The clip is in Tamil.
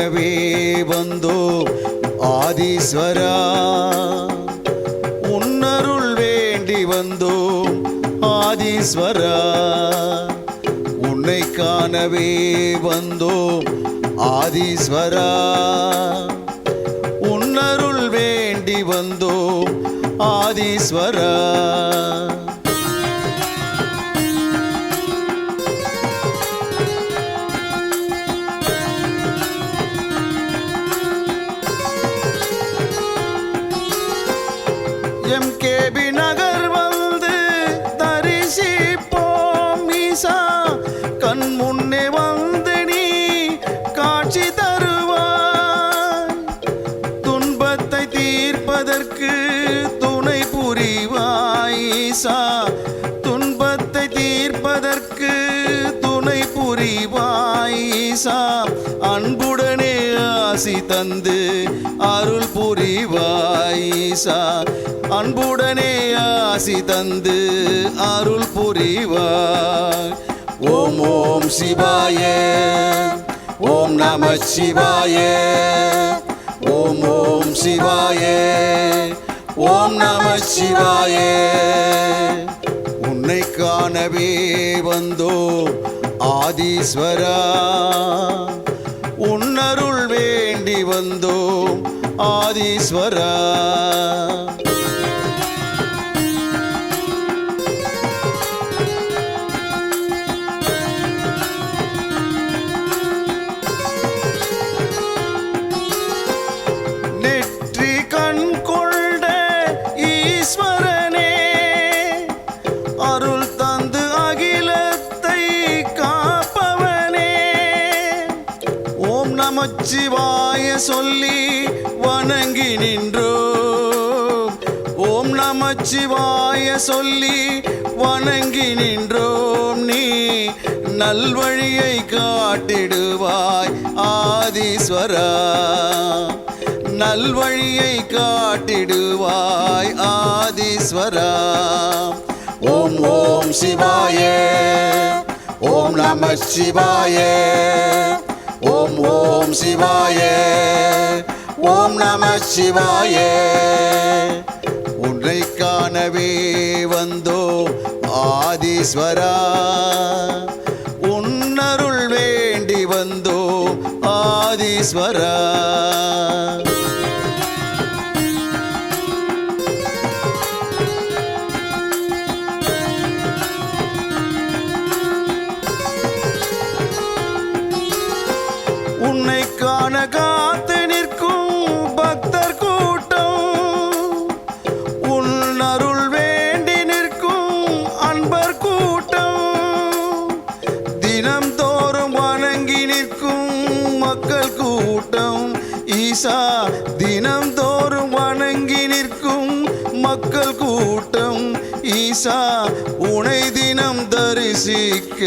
காணவே வந்தோம் ஆதீஸ்வரா, உன்னருள் வேண்டி வந்தோம் ஆதீஸ்வரா, உன்னை காணவே வந்தோம் ஆதீஸ்வரா, உன்னருள் வேண்டி வந்தோம் ஆதீஸ்வரா. எம்கேபி நகர் வந்து தரிசிப்போம் ஈசா, கண் முன்னே வந்து நீ காட்சி தருவாய், துன்பத்தை தீர்ப்பதற்கு துணை புரிவாய் ஈசா, துன்பத்தை தீர்ப்பதற்கு துணை புரிவாய் ஈசா, அன்புடனே ஆசி தந்து அருள் புரிவாய் ஈசா, அன்புடனே ஆசி தந்து அருள் புரிவாய். ஓம் ஓம் சிவாய, ஓம் நம சிவாய, ஓம் ஓம் சிவாய, ஓம் நம சிவாய. உன்னை காணவே வந்தோம் ஆதீஸ்வரா, உன்னருள் வேண்டி வந்தோம் ஆதீஸ்வரா. நெற்றி கண் கொண்ட ஈஸ்வரனே, அருள் தந்து அகிலத்தை காப்பவனே, ஓம் நமச்சிவாய சொல்லி வணங்கி நின்றோம், ஓம் நமச்சிவாய சொல்லி வணங்கி நின்றோம். நீ நல்வழியை காட்டிடுவாய் ஆதீஸ்வரா, நல்வழியை காட்டிடுவாய் ஆதீஸ்வரா. ஓம் ஓம் சிவாய, ஓம் நம சிவாய, ஓம் ஓம் சிவாய, ஓம் நம சிவாய. உன்னை காணவே வந்தோம் ஆதீஸ்வரா, உன்னருள் வேண்டி வந்தோம் ஆதீஸ்வரா. உன்னை காண காத்து நிற்கும் பக்தர் கூட்டம், உன் அருள் வேண்டி நிற்கும் அன்பர் கூட்டம், தினம் தோறும் வணங்கி நிற்கும் மக்கள் கூட்டம் ஈசா, தினம் தோறும் வணங்கி நிற்கும் மக்கள் கூட்டம் ஈசா, உனை தினம் தரிசிக்க